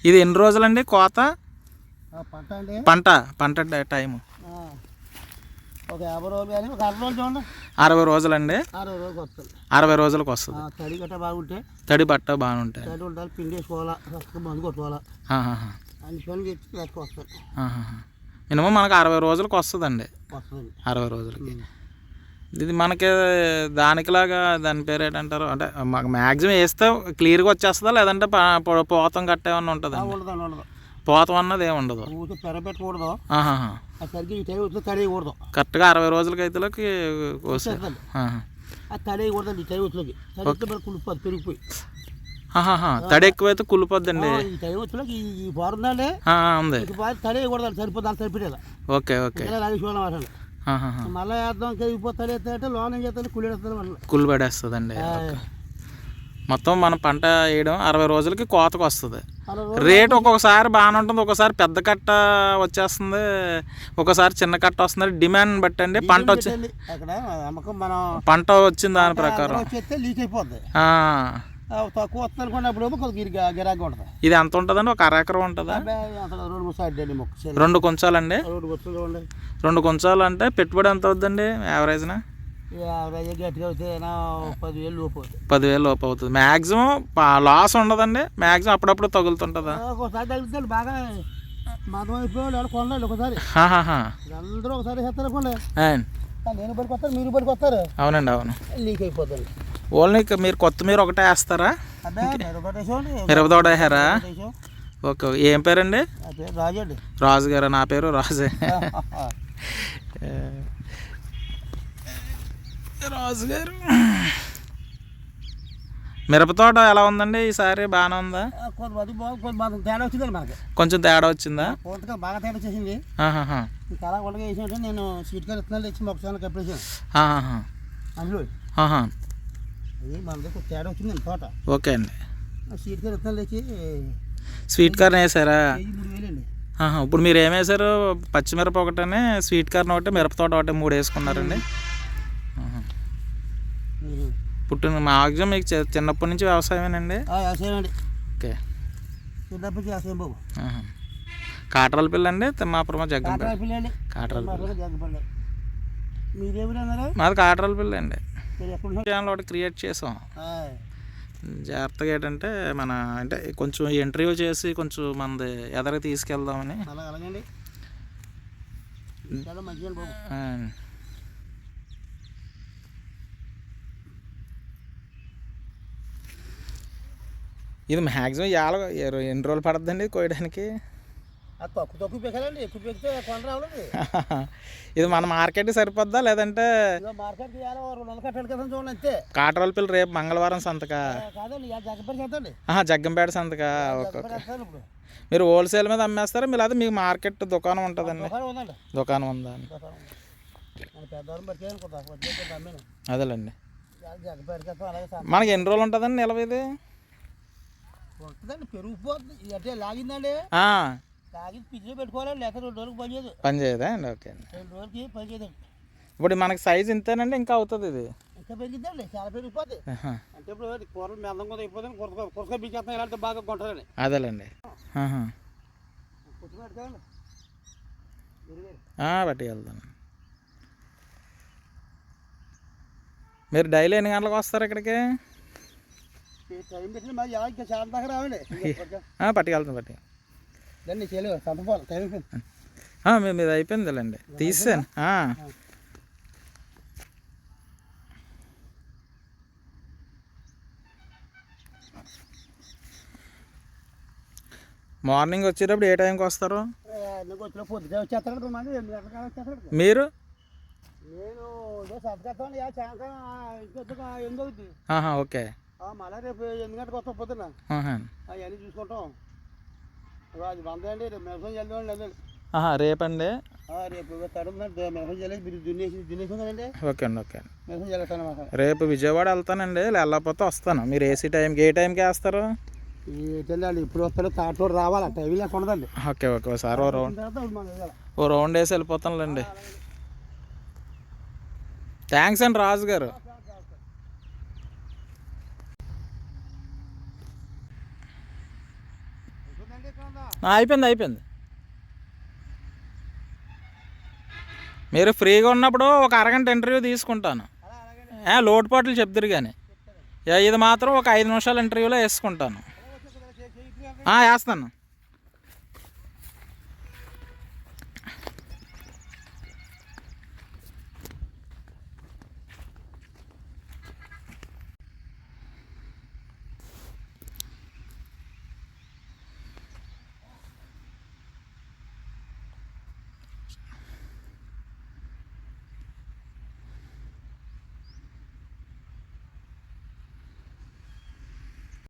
ఇది ఎన్ని రోజులండి కోత? పంట అండి, పంట టైము ఒక 50 రోజులు కానీ ఒక 60 రోజులు చూడండి. 60 రోజులండి. 60 రోజులకు వస్తుంది. 60 రోజులకు వస్తుంది. తడి గట్ట బాగుంటే, తడి బట్ట బాగుంటాయి, తడి ఉండాలి, పిండి వేసుకోవాలా, మందు కొట్టుకోవాలా, అన్ని పనులు చేసి లెక్క వస్తుంది. మినిమం మనకు 60 రోజులకు వస్తుందండి. వస్తుంది 60 రోజులకి. ఇది మనకి దానికిలాగా దాని పేరు ఏంటంటారు అంటే మాకు మ్యాక్సిమం వేస్తే క్లియర్గా వచ్చేస్తుందా, లేదంటే పోతం గట్ట ఏమన్నా ఉంటుందా? ఉండదు, ఉండదు. పోతం అన్నది ఏమి ఉండదు. పెరపెట్టకూడదు, సరిగ్గా ఈ టైం వచ్చి తడేయకూడదు. కరెక్ట్గా 60 రోజులకి అయితేలోకి వచ్చేస్తుంది. అది తడేయకూడదు ఈ టైం వచ్చి, కులిపోద్ది, పెరిగిపోయి. తడి ఎక్కువైతే కులిపోద్దండి. ఈ టైం వచ్చి ఈ బారుందండి ఉంది, తడేయకూడదు, సరిపోద్ది, అంత సరిపోయేలా. Okay okay. మళ్ళీ వేద్దాం తడి ఎత్తే లోన్ ఏం చేస్తే కుళ్ళు పడేస్తుందండి. మొత్తం మన పంట వేయడం 60 రోజులకి కోతకు వస్తుంది. రేట్ ఒక్కొక్కసారి బాగానే ఉంటుంది, ఒకసారి పెద్ద కట్ట వచ్చేస్తుంది, ఒకసారి చిన్న కట్ట వస్తుంది. డిమాండ్ బట్టి అండి పంట పంట వచ్చిన దాని ప్రకారం లీక్ అయిపోద్ది. తక్కువ వస్తుంది అనుకున్నప్పుడు గిరాకీ ఉంటుంది. ఇది ఎంత ఉంటుందండి? ఒక అరెకరం ఉంటుందా? 2 కుంచాలండి. 2 కుంచాలు అంటే పెట్టుబడి ఎంత అవుతుందండి యావరేజ్నా? గట్టిగా అయితే 10,000 లోపు అవుతుంది. 10,000 లోపు అవుతుంది. మ్యాక్సిమం లాస్ ఉండదండి? మ్యాక్సిమం అప్పుడప్పుడు తగులుతుంటుందా? ఒకసారి తగులుతుంది, బాగా మతం అయిపోయాడు కొనండి. ఒకసారి అందరూ ఒకసారి చేస్తారు అనుకోండి, నేను బడికి వస్తారు, మీరు బడికి వస్తారు. అవునండి, అవును. లీక్ అయిపోతుంది. ఓన్లీ మీరు కొత్తిమీర ఒకటే వేస్తారా? మిరపతోట వేసారా? ఓకే. ఏం పేరండి? రాజు అండి. రాజు గారు. నా పేరు రాజే. రాజు గారు. మిరపతోట ఎలా ఉందండి ఈసారి? బాగానే ఉందా? తేడా వచ్చిందండి మనకి. కొంచెం తేడా వచ్చిందా? బాగా తేడా వచ్చేసింది. అలా ఉండగా వేసినట్టు నేను సీట్ కార్ ఇత్తనాలు తెచ్చి మొక్కసారి కప్పేసాను అందులో. మన తేడా వచ్చిందండి తోట. ఓకే అండి. సీట్ కార్ ఇత్తనాలు తెచ్చి స్వీట్ కార్న్ వేసారా? 3,000 అండి. ఇప్పుడు మీరు ఏం వేసారు? పచ్చిమిరప ఒకటనే, స్వీట్ కార్న్ ఒకటి, మిరపతోట ఒకటి, 3 వేసుకున్నారండి. పుట్టిన మ్యాక్సిమం మీకు చిన్నప్పటి నుంచి వ్యవసాయమేనండి? వ్యవసాయం అండి. ఓకే. చిన్నప్పటి నుంచి వ్యవసాయం బాబు. కాటరాల పిల్ల అండి, తిమ్మాపురం, జగ్గంపేట. కాటరాల పిల్ల. మీరేమిటి అన్నారు? మాది కాటరాల పిల్ల అండి. ఛానల్ ఒకటి క్రియేట్ చేసాం. జాగ్రత్తగా ఏంటంటే మన అంటే కొంచెం ఇంటర్వ్యూ చేసి కొంచెం మనది ఎదరికి తీసుకెళ్దామని. అలాగండి, చాలా మంచిగా బాబు. ఇది మ్యాక్సిమం ఎన్ని రోజులు పడుతుందండి కోయడానికి? తక్కువ పెంచాలండి, ఎక్కువ పెంచితే కొండ రావాలండి. ఇది మన మార్కెట్కి సరిపోద్దా, లేదంటే మార్కెట్కి 200 కట్టాలి కదా చూడండి అంతే. కాటరాల పిల్ల రేపు మంగళవారం సంతకా? కాదండి, జగ్గంపేట చేద్దండి. జగ్గంపేట సంతకా? ఓకే. మీరు హోల్సేల్ మీద అమ్మేస్తారా? మీరు అది మీకు మార్కెట్ దుకాణం ఉంటుందండి? దుకాణం ఉందా? అదేలేండి. మనకి ఎన్ని రోజులు ఉంటుందండి నిలవ? ఇది ఉంటుందండి, పెరిగిపోతుంది. అంటే లాగిందండి, లాగి పిచ్చిలో పెట్టుకోవాలండి, లేకపోతే 2 రోజులకు పనిచేయదు. పనిచేయదా అండి? ఓకే. 2 రోజులకి పనిచేయదండి. ఇప్పుడు మనకి సైజ్ ఇంతేనండి, ఇంకా అవుతుంది? ఇది ఇంకా పెరిగిద్దండి, చాలా పెరిగిపోతుంది. అంటే ఇప్పుడు కూరలు మెందం కూడా అయిపోతుంది, కురసగా పీకేస్తాం, ఇలాంటి బాగా కొంటారండి. అదేలేండి. బట్టి వెళ్తాను. మీరు డైలీ ఎన్ని గంటలకు వస్తారు ఇక్కడికి? టైం పెట్టిన మరి ఇంకా చాలా దాకా రావండి. పట్టుకెళ్తాను. మీది అయిపోయిందిలేండి, తీసాను. మార్నింగ్ వచ్చేటప్పుడు ఏ టైంకి వస్తారు మీరు? ఓకే. మళ్ళీ రేపు 8 గంటలకు వస్తాం పొద్దున్న. అవన్నీ చూసుకుంటాం. అది బందండి, రేపు మెసం చల్లండి. రేపండి? రేపు మెసం చల్లేసి మీరు దున్నేసి కదండి. ఓకే అండి. ఓకే. మెసం చల్లుతాను. రేపు విజయవాడ వెళ్తానండి, వెళ్ళకపోతే వస్తాను. మీరు ఏసీ టైంకి ఏ టైంకి వేస్తారు? ఏంటండి ఇప్పుడు వస్తారో తాటోడు రావాలా, టైం లేకుండా ఉండదండి. ఓకే. ఓకే సార్, ఓ రౌండ్ వేసి వెళ్ళిపోతానులేండి. థ్యాంక్స్ అండి రాజు గారు. అయిపోయింది. మీరు ఫ్రీగా ఉన్నప్పుడు ఒక అరగంట ఇంటర్వ్యూ తీసుకుంటాను. లోటుపాట్లు చెప్తారు కానీ ఇది మాత్రం ఒక 5 నిమిషాల ఇంటర్వ్యూలో వేసుకుంటాను. వేస్తాను.